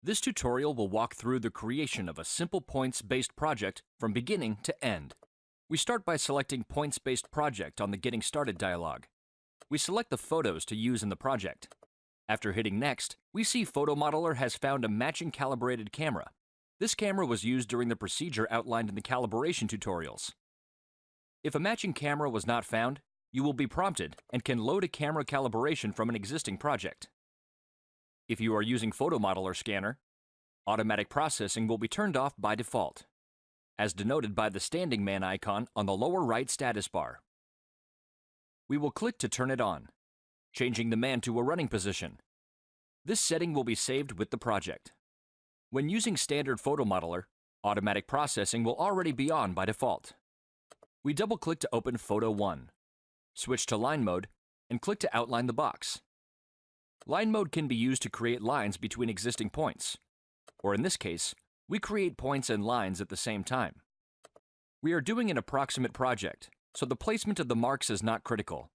This tutorial will walk through the creation of a simple points-based project from beginning to end. We start by selecting Points-Based Project on the Getting Started dialog. We select the photos to use in the project. After hitting Next, we see PhotoModeler has found a matching calibrated camera. This camera was used during the procedure outlined in the calibration tutorials. If a matching camera was not found, you will be prompted and can load a camera calibration from an existing project. If you are using PhotoModeler Scanner, automatic processing will be turned off by default, as denoted by the standing man icon on the lower right status bar. We will click to turn it on, changing the man to a running position. This setting will be saved with the project. When using standard PhotoModeler, automatic processing will already be on by default. We double-click to open Photo 1, switch to Line Mode, and click to outline the box. Line mode can be used to create lines between existing points, or in this case, we create points and lines at the same time. We are doing an approximate project, so the placement of the marks is not critical,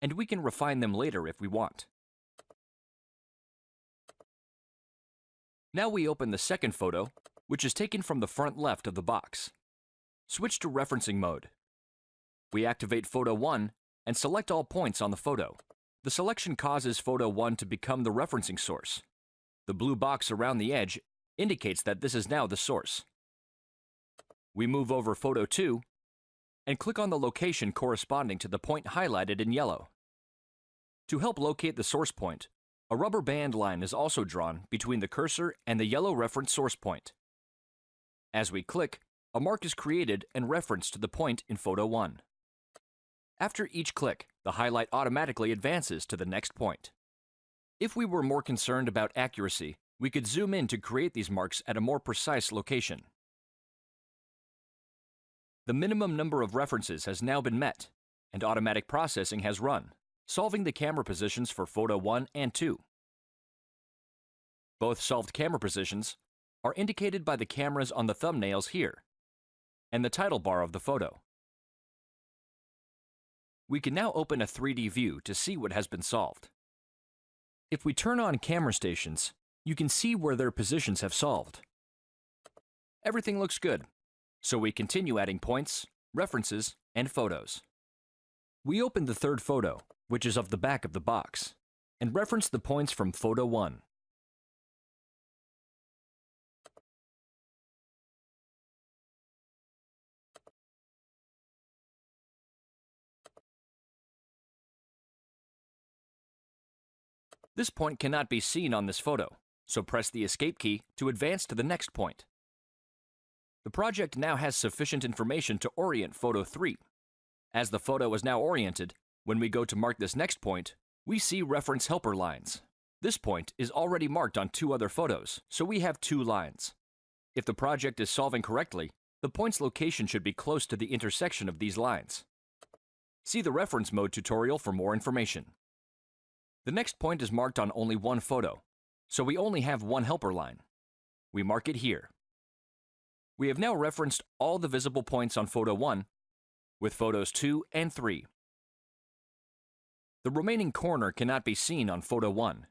and we can refine them later if we want. Now we open the second photo, which is taken from the front left of the box. Switch to referencing mode. We activate Photo 1 and select all points on the photo. The selection causes Photo 1 to become the referencing source. The blue box around the edge indicates that this is now the source. We move over Photo 2 and click on the location corresponding to the point highlighted in yellow. To help locate the source point, a rubber band line is also drawn between the cursor and the yellow reference source point. As we click, a mark is created and referenced to the point in Photo 1. After each click, the highlight automatically advances to the next point. If we were more concerned about accuracy, we could zoom in to create these marks at a more precise location. The minimum number of references has now been met, and automatic processing has run, solving the camera positions for Photo 1 and 2. Both solved camera positions are indicated by the cameras on the thumbnails here, and the title bar of the photo. We can now open a 3D view to see what has been solved. If we turn on camera stations, you can see where their positions have solved. Everything looks good, so we continue adding points, references, and photos. We open the third photo, which is of the back of the box, and reference the points from Photo 1. This point cannot be seen on this photo, so press the Escape key to advance to the next point. The project now has sufficient information to orient Photo 3. As the photo is now oriented, when we go to mark this next point, we see reference helper lines. This point is already marked on 2 other photos, so we have 2 lines. If the project is solving correctly, the point's location should be close to the intersection of these lines. See the reference mode tutorial for more information. The next point is marked on only 1 photo, so we only have 1 helper line. We mark it here. We have now referenced all the visible points on Photo 1 with photos 2 and 3. The remaining corner cannot be seen on Photo 1.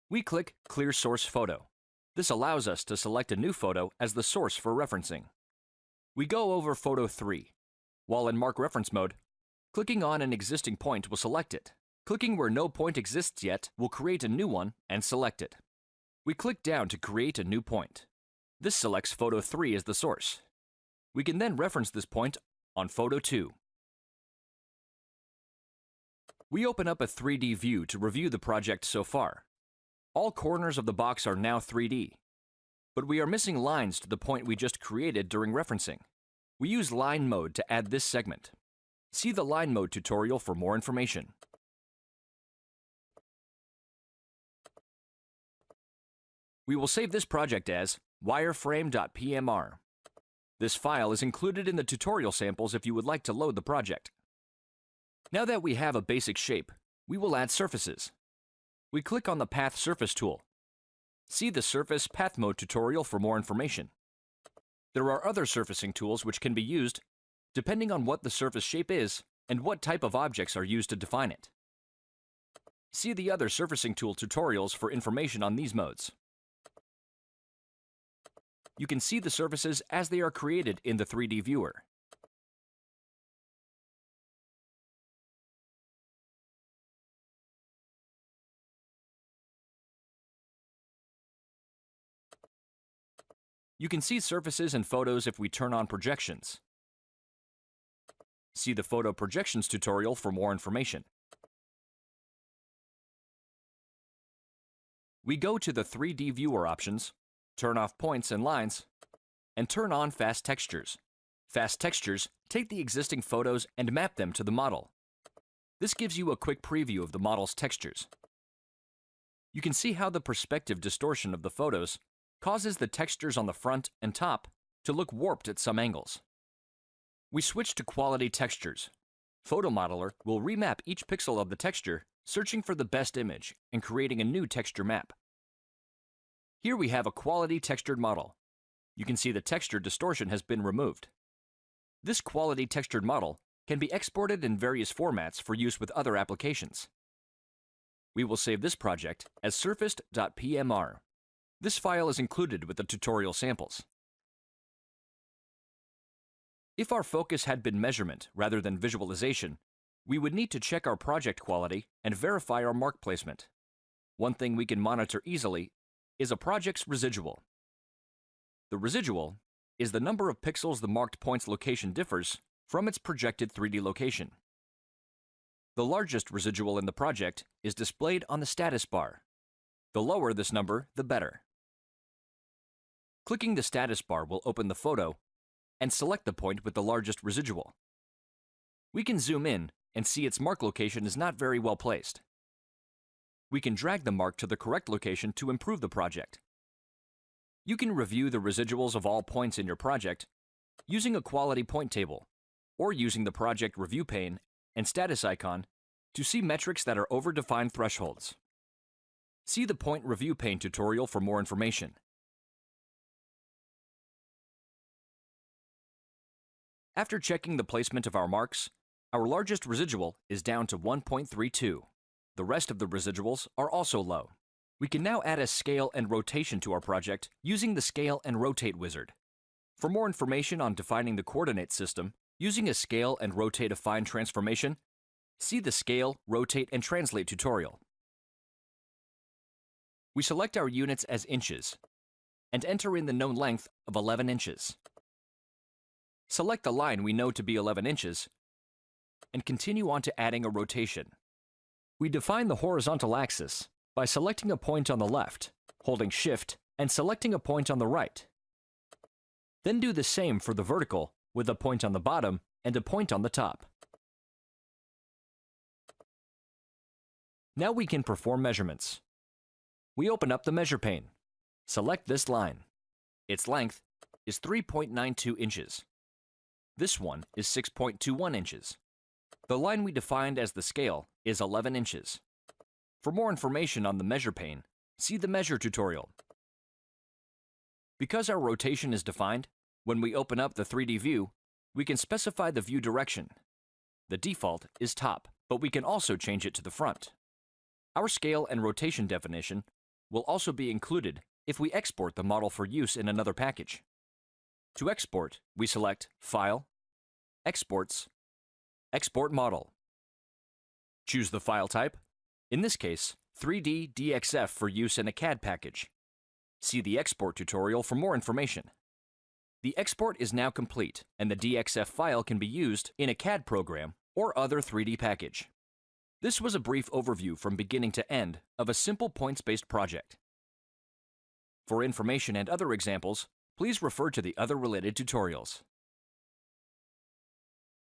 We click Clear Source Photo. This allows us to select a new photo as the source for referencing. We go over Photo 3. While in Mark Reference mode, clicking on an existing point will select it. Clicking where no point exists yet will create a new one and select it. We click down to create a new point. This selects Photo 3 as the source. We can then reference this point on Photo 2. We open up a 3D view to review the project so far. All corners of the box are now 3D, but we are missing lines to the point we just created during referencing. We use Line Mode to add this segment. See the Line Mode tutorial for more information. We will save this project as wireframe.pmr. This file is included in the tutorial samples if you would like to load the project. Now that we have a basic shape, we will add surfaces. We click on the Path Surface tool. See the Surface Path Mode tutorial for more information. There are other surfacing tools which can be used depending on what the surface shape is and what type of objects are used to define it. See the other surfacing tool tutorials for information on these modes. you can see the surfaces as they are created in the 3D viewer. You can see surfaces and photos if we turn on projections. See the photo projections tutorial for more information. We go to the 3D viewer options, turn off points and lines, and turn on fast textures. Fast textures take the existing photos and map them to the model. This gives you a quick preview of the model's textures. You can see how the perspective distortion of the photos causes the textures on the front and top to look warped at some angles. We switch to quality textures. PhotoModeler will remap each pixel of the texture, searching for the best image and creating a new texture map. Here we have a quality textured model. You can see the texture distortion has been removed. This quality textured model can be exported in various formats for use with other applications. We will save this project as surfaced.pmr. This file is included with the tutorial samples. If our focus had been measurement rather than visualization, we would need to check our project quality and verify our mark placement. One thing we can monitor easily is a project's residual. The residual is the number of pixels the marked point's location differs from its projected 3D location. The largest residual in the project is displayed on the status bar. The lower this number, the better. Clicking the status bar will open the photo and select the point with the largest residual. We can zoom in and see its mark location is not very well placed. We can drag the mark to the correct location to improve the project. You can review the residuals of all points in your project using a quality point table or using the project review pane and status icon to see metrics that are over defined thresholds. See the point review pane tutorial for more information. After checking the placement of our marks, our largest residual is down to 1.32. The rest of the residuals are also low. We can now add a scale and rotation to our project using the Scale and Rotate wizard. For more information on defining the coordinate system using a scale and rotate affine transformation, see the Scale, Rotate, and Translate tutorial. We select our units as inches and enter in the known length of 11 inches. Select the line we know to be 11 inches and continue on to adding a rotation. We define the horizontal axis by selecting a point on the left, holding Shift, and selecting a point on the right. Then do the same for the vertical with a point on the bottom and a point on the top. Now we can perform measurements. We open up the measure pane. Select this line. Its length is 3.92 inches. This one is 6.21 inches. The line we defined as the scale is 11 inches. For more information on the measure pane, see the measure tutorial. Because our rotation is defined, when we open up the 3D view, we can specify the view direction. The default is top, but we can also change it to the front. Our scale and rotation definition will also be included if we export the model for use in another package. To export, we select File, Exports, Export Model. Choose the file type, in this case, 3D DXF for use in a CAD package. See the export tutorial for more information. The export is now complete, and the DXF file can be used in a CAD program or other 3D package. This was a brief overview from beginning to end of a simple points-based project. For information and other examples, please refer to the other related tutorials.